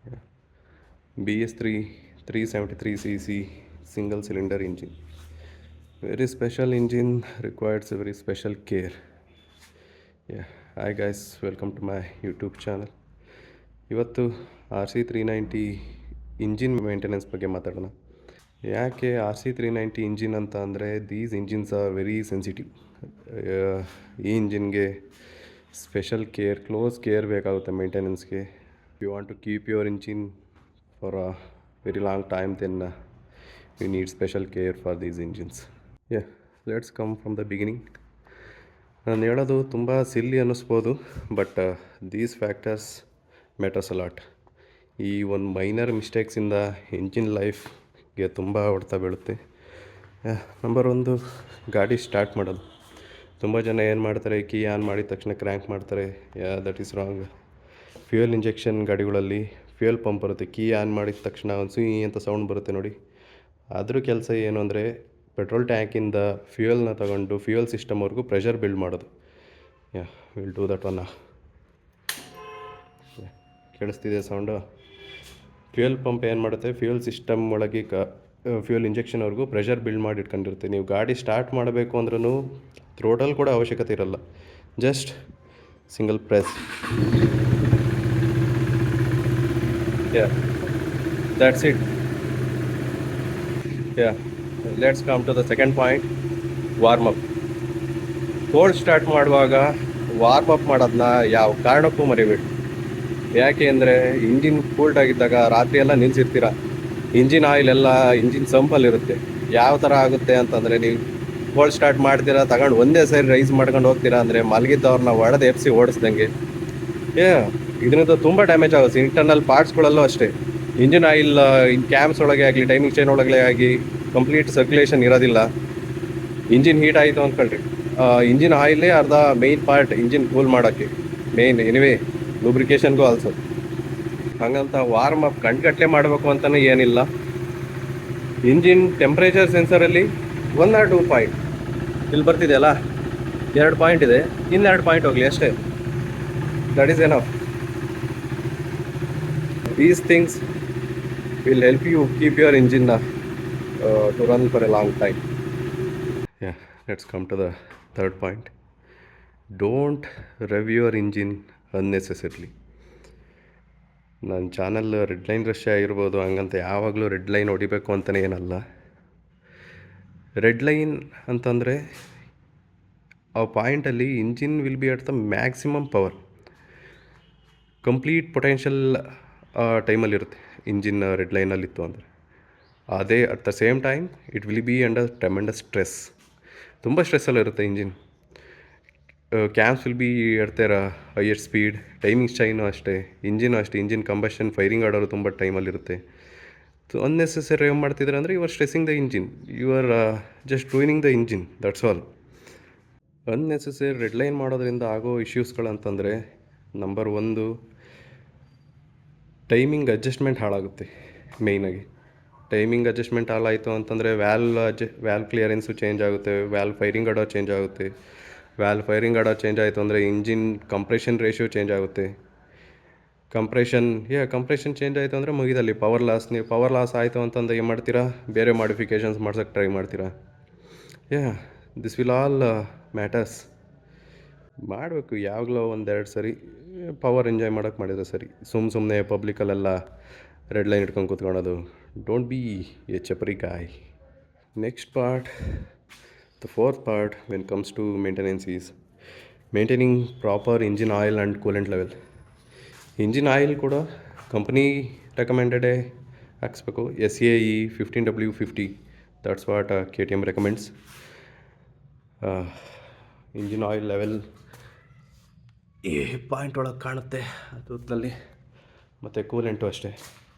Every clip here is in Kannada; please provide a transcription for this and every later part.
Yeah. BS3 373cc single cylinder engine. Very special engine, requires a very special care. Yeah. Hi guys, welcome to my YouTube channel. ಇವತ್ತು RC390 ಇಂಜಿನ್ ಮೇಂಟೆನೆನ್ಸ್ ಬಗ್ಗೆ ಮಾತಾಡೋಣ. ಯಾಕೆ RC390 ಇಂಜಿನ್ ಅಂತ ಅಂದರೆ these engines are very sensitive. ಈ ಇಂಜಿನ್ಗೆ ಸ್ಪೆಷಲ್ ಕೇರ್, ಕ್ಲೋಸ್ ಕೇರ್ ಬೇಕಾಗುತ್ತೆ ಮೇಂಟೆನೆನ್ಸ್ಗೆ. You want to keep your engine for a very long time, then you need special care for these engines. Let's come from the beginning. ನಾನು ಹೇಳೋದು ತುಂಬ ಸಿಲ್ಲಿ ಅನ್ನಿಸ್ಬೋದು, but these factors matters a lot. ಈ ಒಂದು ಮೈನರ್ ಮಿಸ್ಟೇಕ್ಸಿಂದ ಇಂಜಿನ್ ಲೈಫ್ಗೆ ತುಂಬ ಹೊಡ್ತಾ ಬೀಳುತ್ತೆ. ನಂಬರ್ ಒಂದು, ಗಾಡಿ ಸ್ಟಾರ್ಟ್ ಮಾಡೋದು. ತುಂಬ ಜನ ಏನು ಮಾಡ್ತಾರೆ, ಕೀ ಆನ್ ಮಾಡಿದ ತಕ್ಷಣ ಕ್ರ್ಯಾಂಕ್ ಮಾಡ್ತಾರೆ. That is wrong. Fuel injection ಗಾಡಿಗಳಲ್ಲಿ ಫ್ಯೂಯಲ್ ಪಂಪ್ ಬರುತ್ತೆ, ಕೀ ಆನ್ ಮಾಡಿದ ತಕ್ಷಣ ಒಂದು ಸುಯಿ ಅಂತ ಸೌಂಡ್ ಬರುತ್ತೆ ನೋಡಿ. ಅದ್ರ ಕೆಲಸ ಏನು ಅಂದರೆ ಪೆಟ್ರೋಲ್ ಟ್ಯಾಂಕಿಂದ ಫ್ಯೂಯಲ್ನ ತಗೊಂಡು ಫ್ಯೂಯಲ್ ಸಿಸ್ಟಮ್ವರೆಗೂ ಪ್ರೆಷರ್ ಬಿಲ್ಡ್ ಮಾಡೋದು. Will do that one. ಕೇಳಿಸ್ತಿದೆ ಸೌಂಡು? ಫ್ಯೂಯಲ್ ಪಂಪ್ ಏನು ಮಾಡುತ್ತೆ, ಫ್ಯೂಯಲ್ ಸಿಸ್ಟಮ್ ಒಳಗೆ ಫ್ಯೂಯಲ್ ಇಂಜೆಕ್ಷನ್ವರೆಗೂ ಪ್ರೆಷರ್ ಬಿಲ್ಡ್ ಮಾಡಿ ಇಟ್ಕೊಂಡಿರುತ್ತೆ. ನೀವು ಗಾಡಿ ಸ್ಟಾರ್ಟ್ ಮಾಡಬೇಕು ಅಂದ್ರೂ ಥ್ರೋಟಲ್ ಕೂಡ ಅವಶ್ಯಕತೆ ಇರಲ್ಲ, just single press. That's it. Let's come to the second point, warm up. Cold start ಮಾಡುವಾಗ ವಾರ್ಮ್ ಅಪ್ ಮಾಡೋದನ್ನ ಯಾವ ಕಾರಣಕ್ಕೂ ಮರಿಬೇಡಿ. ಯಾಕೆ ಅಂದರೆ ಇಂಜಿನ್ ಕೂಲ್ಡ್ ಆಗಿದ್ದಾಗ ರಾತ್ರಿ ಎಲ್ಲ ನಿಲ್ಲಿಸಿರ್ತೀರ, ಇಂಜಿನ್ ಆಯಿಲ್ ಎಲ್ಲ ಇಂಜಿನ್ ಸಂಪಲ್ಲಿರುತ್ತೆ. ಯಾವ ಥರ ಆಗುತ್ತೆ ಅಂತಂದರೆ, ನೀವು ಕೋಲ್ಡ್ ಸ್ಟಾರ್ಟ್ ಮಾಡ್ತೀರಾ, ತಗೊಂಡು ಒಂದೇ ಸರಿ ರೈಸ್ ಮಾಡ್ಕೊಂಡು ಹೋಗ್ತೀರಾ ಅಂದರೆ ಮಲಗಿದ್ದವ್ರನ್ನ ಒಡೆದು ಎಪ್ಸಿ ಓಡಿಸ್ದಂಗೆ. ಇದರಿಂದ ತುಂಬ ಡ್ಯಾಮೇಜ್ ಆಗುತ್ತೆ. ಇಂಟರ್ನಲ್ ಪಾರ್ಟ್ಸ್ಗಳಲ್ಲೂ ಅಷ್ಟೇ, ಇಂಜಿನ್ ಆಯಿಲ್ ಕ್ಯಾಮ್ಸ್ ಒಳಗೆ ಆಗಲಿ ಟೈಮಿಂಗ್ ಚೈನ್ ಒಳಗಡೆ ಆಗಿ ಕಂಪ್ಲೀಟ್ ಸರ್ಕ್ಯುಲೇಷನ್ ಇರೋದಿಲ್ಲ. ಇಂಜಿನ್ ಹೀಟ್ ಆಯಿತು ಅಂದ್ಕೊಳ್ರಿ, ಇಂಜಿನ್ ಆಯಿಲೇ ಅರ್ಧ ಮೇಯ್ನ್ ಪಾರ್ಟ್ ಇಂಜಿನ್ ಕೂಲ್ ಮಾಡೋಕ್ಕೆ, ಮೇಯ್ನ್ ಎನಿವೇ ಲೂಬ್ರಿಕೇಷನ್ಗೂ ಆಲ್ಸೋ. ಹಾಗಂತ ವಾರ್ಮ್ ಅಪ್ ಗಂಟೆಗಟ್ಟಲೆ ಮಾಡಬೇಕು ಅಂತಲೇ ಏನಿಲ್ಲ. ಇಂಜಿನ್ ಟೆಂಪ್ರೇಚರ್ ಸೆನ್ಸರಲ್ಲಿ 1 or 2 ಪಾಯಿಂಟ್ ಇಲ್ಲಿ ಬರ್ತಿದೆಯಲ್ಲ, 2 ಪಾಯಿಂಟ್ ಇದೆ, ಇನ್ನೆರಡು ಪಾಯಿಂಟ್ ಹೋಗಲಿ ಅಷ್ಟೇ. That is enough. These things will help you keep your engine to run for a long time. Let's come to the third point. Don't rev your engine unnecessarily. ನನ್ನ ಚಾನಲ್ ರೆಡ್ ಲೈನ್ ರಶ್ ಆಗಿರ್ಬೋದು, ಹಂಗಂತ ಯಾವಾಗಲೂ ರೆಡ್ ಲೈನ್ ಹೊಡಿಬೇಕು ಅಂತಲೇ ಏನಲ್ಲ. ರೆಡ್ ಲೈನ್ ಅಂತಂದರೆ ಆ ಪಾಯಿಂಟಲ್ಲಿ engine will be at the maximum power, complete potential ಟೈಮಲ್ಲಿರುತ್ತೆ ಇಂಜಿನ್ ರೆಡ್ ಲೈನಲ್ಲಿತ್ತು ಅಂದರೆ. ಅದೇ at the same time it will be under tremendous stress. ತುಂಬ ಸ್ಟ್ರೆಸ್ಸಲ್ಲಿರುತ್ತೆ engine. Cams will be at their higher speed, timing chain ಅಷ್ಟೇ, ಇಂಜಿನು ಅಷ್ಟೇ. ಇಂಜಿನ್ ಕಂಬಷನ್ ಫೈರಿಂಗ್ ಆಡೋರು ತುಂಬ ಟೈಮಲ್ಲಿರುತ್ತೆ. ಸೊ ಅನ್ನೆಸೆಸರಿ ಏನು ಮಾಡ್ತಿದ್ರೆ ಅಂದರೆ you are stressing the engine, you are just ruining the engine, that's all. Unnecessary red line ಮಾಡೋದ್ರಿಂದ ಆಗೋ ಇಶ್ಯೂಸ್ಗಳಂತಂದರೆ, ನಂಬರ್ ಒಂದು, ಟೈಮಿಂಗ್ ಅಡ್ಜಸ್ಟ್ಮೆಂಟ್ ಹಾಳಾಗುತ್ತೆ. ಮೇಯ್ನಾಗಿ ಟೈಮಿಂಗ್ ಅಡ್ಜಸ್ಟ್ಮೆಂಟ್ ಹಾಳಾಯಿತು ಅಂತಂದರೆ ವ್ಯಾಲ್ವ್ ಕ್ಲಿಯರೆನ್ಸು ಚೇಂಜ್ ಆಗುತ್ತೆ, ವ್ಯಾಲ್ವ್ ಫೈರಿಂಗ್ ಆಡೋ ಚೇಂಜ್ ಆಗುತ್ತೆ. ವ್ಯಾಲ್ವ್ ಫೈರಿಂಗ್ ಆಡೋ ಚೇಂಜ್ ಆಯಿತು ಅಂದರೆ ಇಂಜಿನ್ ಕಂಪ್ರೆಷನ್ ರೇಷಿಯೋ ಚೇಂಜ್ ಆಗುತ್ತೆ. ಕಂಪ್ರೆಷನ್ ಚೇಂಜ್ ಆಯಿತು ಅಂದರೆ ಮುಗಿದಲ್ಲಿ ಪವರ್ ಲಾಸ್. ನೀವು ಪವರ್ ಲಾಸ್ ಆಯಿತು ಅಂತಂದ್ರೆ ಏನು ಮಾಡ್ತೀರಾ, ಬೇರೆ ಮಾಡಿಫಿಕೇಷನ್ಸ್ ಮಾಡ್ಸೋಕ್ಕೆ ಟ್ರೈ ಮಾಡ್ತೀರಾ. This will all matters. ಮಾಡಬೇಕು ಯಾವಾಗಲೂ 1-2 ಸರಿ ಪವರ್ ಎಂಜಾಯ್ ಮಾಡೋಕ್ಕೆ ಮಾಡಿದರೆ ಸರಿ. ಸುಮ್ಮನೆ ಪಬ್ಲಿಕಲ್ಲೆಲ್ಲ ರೆಡ್ ಲೈನ್ ಇಟ್ಕೊಂಡು ಕೂತ್ಕೊಳ್ಳೋದು. Don't be a chapri guy. Next part, the fourth part when comes to maintenance is maintaining proper engine oil and coolant level. Engine oil ಕೂಡ ಕಂಪ್ನಿ ರೆಕಮೆಂಡೆಡೇ ಹಾಕ್ಸ್ಬೇಕು. SAE 15W50, that's what KTM recommends. Engine oil level ಈ ಪಾಯಿಂಟ್ ಒಳಗೆ ಕಾಣುತ್ತೆ ಅದರಲ್ಲಿ. ಮತ್ತು ಕೂಲೆಂಟು ಅಷ್ಟೇ,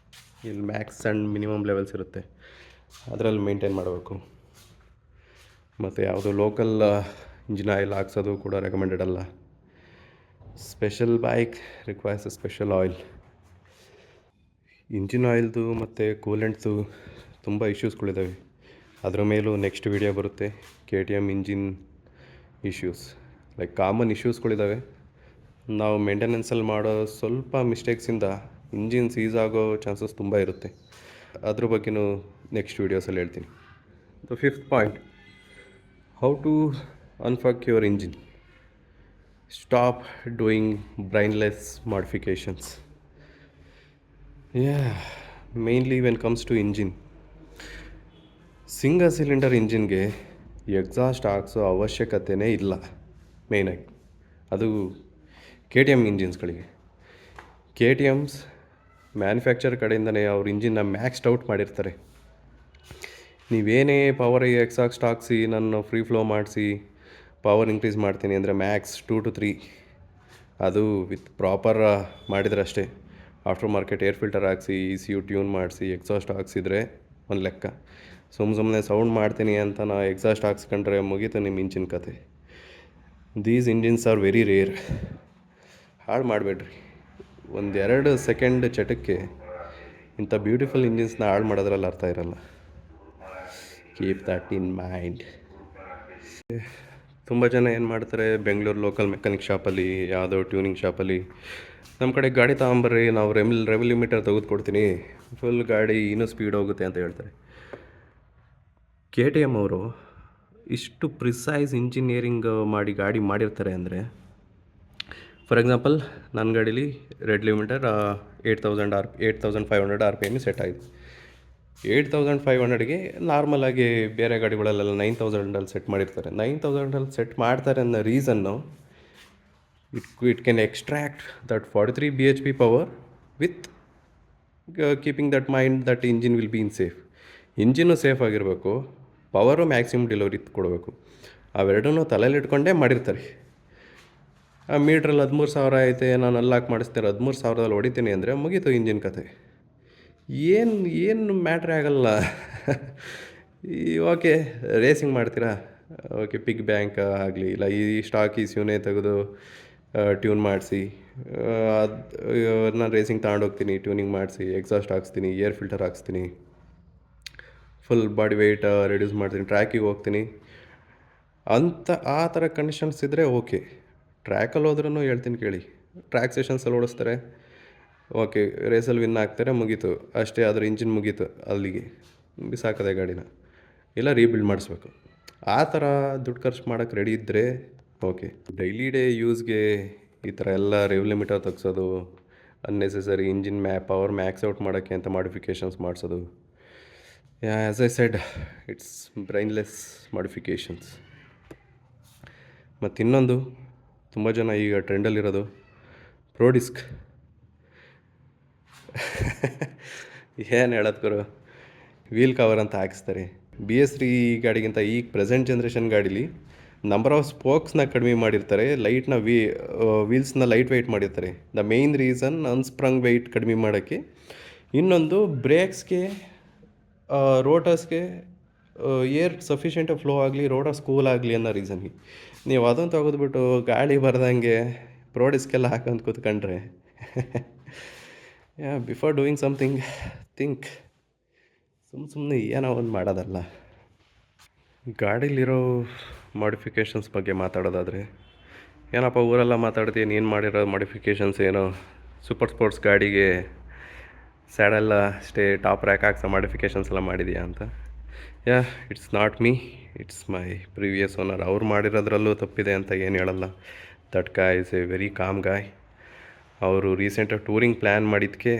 ಇಲ್ಲಿ ಮ್ಯಾಕ್ಸ್ ಆ್ಯಂಡ್ ಮಿನಿಮಮ್ ಲೆವೆಲ್ಸ್ ಇರುತ್ತೆ, ಅದರಲ್ಲಿ ಮೇಂಟೈನ್ ಮಾಡಬೇಕು. ಮತ್ತು ಯಾವುದು ಲೋಕಲ್ ಇಂಜಿನ್ ಆಯಿಲ್ ಹಾಕ್ಸೋದು ಕೂಡ ರೆಕಮೆಂಡೆಡ್ ಅಲ್ಲ. Special bike requires a special oil. Engine ಆಯಿಲ್ದು ಮತ್ತು ಕೂಲೆಂಟ್ದು ತುಂಬ ಇಶ್ಯೂಸ್ಗಳಿದ್ದಾವೆ. ಅದರ ಮೇಲೂ ನೆಕ್ಸ್ಟ್ ವಿಡಿಯೋ ಬರುತ್ತೆ. KTM engine issues, like common ಇಶ್ಯೂಸ್ಗಳಿದ್ದಾವೆ. ನಾವು ಮೇಂಟೆನೆನ್ಸಲ್ಲಿ ಮಾಡೋ ಸ್ವಲ್ಪ ಮಿಸ್ಟೇಕ್ಸಿಂದ ಇಂಜಿನ್ ಸೀಸ್ ಆಗೋ ಚಾನ್ಸಸ್ ತುಂಬ ಇರುತ್ತೆ. ಅದ್ರ ಬಗ್ಗೆನೂ ನೆಕ್ಸ್ಟ್ ವೀಡಿಯೋಸಲ್ಲಿ ಹೇಳ್ತೀನಿ. The fifth point, how to unfuck your engine. Stop doing brainless ಮಾಡಿಫಿಕೇಷನ್ಸ್. Mainly when comes to engine, single cylinder ಇಂಜಿನ್ಗೆ ಎಕ್ಸಾಸ್ಟ್ ಹಾಕ್ಸೋ ಅವಶ್ಯಕತೆಯೇ ಇಲ್ಲ ಮೇಯ್ನಾಗಿ. ಅದು ಕೆ ಟಿ ಎಮ್ ಇಂಜಿನ್ಸ್ಗಳಿಗೆ. ಕೆ ಟಿ ಎಮ್ಸ್ ಮ್ಯಾನುಫ್ಯಾಕ್ಚರ್ ಕಡೆಯಿಂದನೇ ಅವ್ರ ಇಂಜಿನ್ನ ಮ್ಯಾಕ್ಸ್ಡ್ ಔಟ್ ಮಾಡಿರ್ತಾರೆ. ನೀವೇನೇ ಪವರ್ ಎಕ್ಸಾಸ್ಟ್ ಹಾಕ್ಸಿ ನಾನು ಫ್ರೀ ಫ್ಲೋ ಮಾಡಿಸಿ ಪವರ್ ಇನ್ಕ್ರೀಸ್ ಮಾಡ್ತೀನಿ ಅಂದರೆ ಮ್ಯಾಕ್ಸ್ 2 to 3. ಅದು ವಿತ್ ಪ್ರಾಪರ್ ಮಾಡಿದ್ರೆ ಅಷ್ಟೇ. ಆಫ್ಟರ್ ಮಾರ್ಕೆಟ್ ಏರ್ ಫಿಲ್ಟರ್ ಹಾಕ್ಸಿ ECU ಟ್ಯೂನ್ ಮಾಡಿಸಿ ಎಕ್ಸಾಸ್ಟ್ ಹಾಕ್ಸಿದ್ರೆ ಒಂದು ಲೆಕ್ಕ. ಸುಮ್ಮನೆ ಸೌಂಡ್ ಮಾಡ್ತೀನಿ ಅಂತ ನಾ ಎಕ್ಸಾಸ್ಟ್ ಹಾಕ್ಸ್ಕೊಂಡ್ರೆ ಮುಗೀತು ನಿಮ್ಮ ಇಂಜಿನ್ ಕತೆ. These engines are very rare. ಹಾಳು ಮಾಡಬೇಡ್ರಿ. 1-2 ಸೆಕೆಂಡ್ ಚಟಕ್ಕೆ ಇಂಥ ಬ್ಯೂಟಿಫುಲ್ ಇಂಜಿನ್ಸ್ನ ಹಾಳು ಮಾಡೋದ್ರಲ್ಲಿ ಅರ್ಥ ಇರಲ್ಲ. Keep that in mind. ತುಂಬ ಜನ ಏನು ಮಾಡ್ತಾರೆ, ಬೆಂಗಳೂರು ಲೋಕಲ್ ಮೆಕ್ಯಾನಿಕ್ ಶಾಪಲ್ಲಿ ಯಾವುದೋ ಟ್ಯೂನಿಂಗ್ ಶಾಪಲ್ಲಿ ನಮ್ಮ ಕಡೆ ಗಾಡಿ ತಗೊಂಬರ್ರಿ, ನಾವು ರೆವೆಲ್ ಲಿಮಿಟರ್ ತೆಗೆದುಕೊಡ್ತೀನಿ, ಫುಲ್ ಗಾಡಿ ಇನ್ನೂ ಸ್ಪೀಡ್ ಹೋಗುತ್ತೆ ಅಂತ ಹೇಳ್ತಾರೆ. ಕೆ ಟಿ ಎಮ್ ಅವರು ಇಷ್ಟು ಪ್ರಿಸೈಸ್ ಇಂಜಿನಿಯರಿಂಗ್ ಮಾಡಿ ಗಾಡಿ ಮಾಡಿರ್ತಾರೆ ಅಂದರೆ, ಫಾರ್ ಎಕ್ಸಾಂಪಲ್ ನನ್ನ ಗಾಡೀಲಿ ರೆಡ್ ಲಿಮಿಟರ್ 8500 RPM ಸೆಟ್ ಆಗಿದೆ. 8500ಗೆ ನಾರ್ಮಲಾಗಿ ಬೇರೆ ಗಾಡಿಗಳಲ್ಲೆಲ್ಲ 9000ಅಲ್ಲಿ ಸೆಟ್ ಮಾಡಿರ್ತಾರೆ. 9000ಅಲ್ಲಿ ಸೆಟ್ ಮಾಡ್ತಾರೆ ಅನ್ನೋ reason, it can extract that 43 bhp power with keeping that mind that engine will B in safe. Engine safe ಆಗಿರಬೇಕು, ಪವರು ಮ್ಯಾಕ್ಸಿಮಮ್ ಡೆಲಿವರಿ ಕೊಡಬೇಕು. ಅವೆರಡನ್ನೂ ತಲೆಯಲ್ಲಿ ಇಟ್ಕೊಂಡೇ ಮಾಡಿರ್ತಾರೆ. ಆ ಮೀಟ್ರಲ್ಲಿ 13,000 ಐತೆ, ನಾನು ಅಲ್ಲಾಕ್ ಮಾಡಿಸ್ತಾರೆ 13,000ದಲ್ಲಿ ಹೊಡಿತೀನಿ ಅಂದರೆ ಮುಗೀತು ಇಂಜಿನ್ ಕತೆ. ಏನು ಮ್ಯಾಟ್ರೇ ಆಗಲ್ಲ. ಓಕೆ ರೇಸಿಂಗ್ ಮಾಡ್ತೀರಾ, ಓಕೆ ಪಿಗ್ ಬ್ಯಾಂಕ್ ಆಗಲಿ ಇಲ್ಲ ಈ ಸ್ಟಾಕ್ ECUನೇ ತೆಗೆದು ಟ್ಯೂನ್ ಮಾಡಿಸಿ, ನಾನು ರೇಸಿಂಗ್ ತಗೊಂಡೋಗ್ತೀನಿ, ಟ್ಯೂನಿಂಗ್ ಮಾಡಿಸಿ ಎಕ್ಸಾಸ್ಟ್ ಹಾಕ್ಸ್ತೀನಿ, ಏರ್ ಫಿಲ್ಟರ್ ಹಾಕ್ಸ್ತೀನಿ, ಫುಲ್ ಬಾಡಿ ವೆಯ್ಟ್ ರೆಡ್ಯೂಸ್ ಮಾಡ್ತೀನಿ, ಟ್ರ್ಯಾಕಿಗೆ ಹೋಗ್ತೀನಿ ಅಂತ ಆ ಥರ ಕಂಡೀಷನ್ಸ್ ಇದ್ದರೆ ಓಕೆ. ಟ್ರ್ಯಾಕಲ್ಲಿ ಹೋದ್ರೂ ಹೇಳ್ತೀನಿ ಕೇಳಿ, ಟ್ರ್ಯಾಕ್ ಸೆಷನ್ಸಲ್ಲಿ ಓಡಿಸ್ತಾರೆ, ಓಕೆ ರೇಸಲ್ಲಿ ವಿನ್ ಆಗ್ತಾರೆ, ಮುಗೀತು ಅಷ್ಟೇ. ಅದ್ರ ಇಂಜಿನ್ ಮುಗೀತು, ಅಲ್ಲಿಗೆ ಬಿಸಾಕದೆ ಗಾಡಿನ, ಇಲ್ಲ ರೀಬಿಲ್ಡ್ ಮಾಡಿಸ್ಬೇಕು. ಆ ಥರ ದುಡ್ಡು ಖರ್ಚು ಮಾಡೋಕ್ಕೆ ರೆಡಿ ಇದ್ದರೆ ಓಕೆ. ಡೇ ಯೂಸ್ಗೆ ಈ ಥರ ಎಲ್ಲ ರೇವ್ ಲಿಮಿಟರ್ ತೆಗ್ಸೋದು, unnecessary engine power max out ಮಾಡೋಕ್ಕೆ ಅಂತ ಮಾಡಿಫಿಕೇಷನ್ಸ್ ಮಾಡಿಸೋದು, as I said it's brainless modifications. ಮತ್ತು ಇನ್ನೊಂದು ತುಂಬ ಜನ ಈಗ ಟ್ರೆಂಡಲ್ಲಿರೋದು ಪ್ರೋಡಿಸ್ಕ್. ಏನು ಹೇಳೋದು ಗುರು, ವೀಲ್ ಕವರ್ ಅಂತ ಹಾಕಿಸ್ತಾರೆ. BS3 ಗಾಡಿಗಿಂತ ಈಗ ಪ್ರೆಸೆಂಟ್ ಜನ್ರೇಷನ್ ಗಾಡೀಲಿ ನಂಬರ್ ಆಫ್ ಸ್ಪೋಕ್ಸ್ನ ಕಡಿಮೆ ಮಾಡಿರ್ತಾರೆ, ಲೈಟ್ನ ವೀಲ್ಸ್ನ ಲೈಟ್ ವೆಯ್ಟ್ ಮಾಡಿರ್ತಾರೆ. ದ ಮೇಯ್ನ್ ರೀಸನ್ ಅನ್ಸ್ಪ್ರಂಗ್ ವೆಯ್ಟ್ ಕಡಿಮೆ ಮಾಡೋಕ್ಕೆ. ಇನ್ನೊಂದು ಬ್ರೇಕ್ಸ್ಗೆ, ರೋಟರ್ಸ್ಗೆ ಏರ್ ಸಫಿಷಿಯೆಂಟಾಗಿ ಫ್ಲೋ ಆಗಲಿ, ರೋಟರ್ಸ್ ಕೂಲ್ ಆಗಲಿ ಅನ್ನೋ ರೀಸನ್ಗೆ. ನೀವು ಅದನ್ನು ತೆಗೆದ್ಬಿಟ್ಟು ಗಾಳಿ ಬರ್ದಂಗೆ ಪ್ರೋಡಿಸ್ಕೆಲ್ಲ ಹಾಕಂತ ಕೂತ್ಕೊಂಡ್ರೆ ಬಿಫೋರ್ ಡೂಯಿಂಗ್ ಸಮಥಿಂಗ್ ಥಿಂಕ್. ಸುಮ್ಮನೆ ಏನೋ ಒಂದು ಮಾಡೋದಲ್ಲ. ಗಾಡೀಲಿರೋ ಮಾಡಿಫಿಕೇಷನ್ಸ್ ಬಗ್ಗೆ ಮಾತಾಡೋದಾದರೆ, ಏನಪ್ಪ ಊರೆಲ್ಲ ಮಾತಾಡ್ತೀಯ, ನೀನು ಮಾಡಿರೋ ಮಾಡಿಫಿಕೇಷನ್ಸ್ ಏನೋ ಸೂಪರ್ ಸ್ಪೋರ್ಟ್ಸ್ ಗಾಡಿಗೆ ಸ್ಯಾಡೆಲ್ಲ ಅಷ್ಟೇ ಟಾಪ್ ರ್ಯಾಕ್ ಹಾಕ್ಸೋ ಮಾಡಿಫಿಕೇಷನ್ಸ್ ಎಲ್ಲ ಮಾಡಿದೆಯಾ ಅಂತ. It's not me, it's my previous owner. ಅವ್ರು ಮಾಡಿರೋದ್ರಲ್ಲೂ ತಪ್ಪಿದೆ ಅಂತ ಏನು ಹೇಳಲ್ಲ. That guy is a very calm guy. ಅವರು ರೀಸೆಂಟಾಗಿ ಟೂರಿಂಗ್ ಪ್ಲ್ಯಾನ್ ಮಾಡಿದ್ದಕ್ಕೆ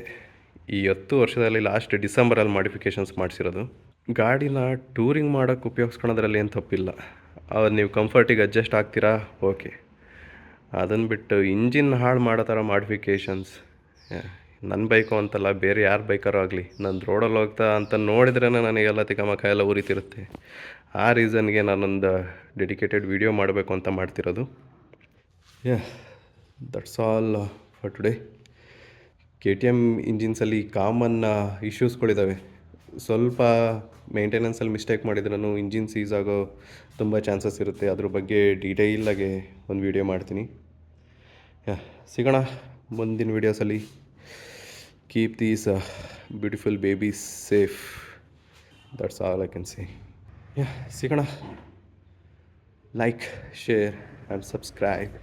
ಈ 10 ವರ್ಷದಲ್ಲಿ ಲಾಸ್ಟ್ ಡಿಸೆಂಬರಲ್ಲಿ ಮಾಡಿಫಿಕೇಷನ್ಸ್ ಮಾಡಿಸಿರೋದು. ಗಾಡಿನ ಟೂರಿಂಗ್ ಮಾಡೋಕ್ಕೆ ಉಪಯೋಗಿಸ್ಕೊಳೋದ್ರಲ್ಲಿ ಏನು ತಪ್ಪಿಲ್ಲ. ಅವ್ರು ನೀವು ಕಂಫರ್ಟಿಗೆ ಅಡ್ಜಸ್ಟ್ ಆಗ್ತೀರಾ, ಓಕೆ. ಅದನ್ನು ಬಿಟ್ಟು ಇಂಜಿನ್ ಹಾಳು ಮಾಡೋ ಥರ ಮಾಡಿಫಿಕೇಷನ್ಸ್, ನನ್ನ ಬೈಕು ಅಂತಲ್ಲ, ಬೇರೆ ಯಾರು ಬೈಕಾರೋ ಆಗಲಿ, ನಾನು ರೋಡಲ್ಲಿ ಹೋಗ್ತಾ ಅಂತ ನೋಡಿದ್ರೇ ನನಗೆಲ್ಲ ತಿಕಮಕ ಎಲ್ಲ ಉರಿತಿರುತ್ತೆ. ಆ ರೀಸನ್ಗೆ ನಾನೊಂದು ಡೆಡಿಕೇಟೆಡ್ ವಿಡಿಯೋ ಮಾಡಬೇಕು ಅಂತ ಮಾಡ್ತಿರೋದು. That's all for today. KTM ಇಂಜಿನ್ಸಲ್ಲಿ ಕಾಮನ್ ಇಶ್ಯೂಸ್ಗಳಿದ್ದಾವೆ. ಸ್ವಲ್ಪ ಮೇಂಟೆನೆನ್ಸಲ್ಲಿ ಮಿಸ್ಟೇಕ್ ಮಾಡಿದ್ರೂ ಇಂಜಿನ್ ಸೀಸ್ ಆಗೋ ತುಂಬ ಚಾನ್ಸಸ್ ಇರುತ್ತೆ. ಅದ್ರ ಬಗ್ಗೆ ಡೀಟೇಲಾಗಿ ಒಂದು ವಿಡಿಯೋ ಮಾಡ್ತೀನಿ. ಸಿಗೋಣ ಮುಂದಿನ ವೀಡಿಯೋಸಲ್ಲಿ. Keep these beautiful babies safe. That's all I can say. ಸಿಗೋಣ. Like, share and subscribe.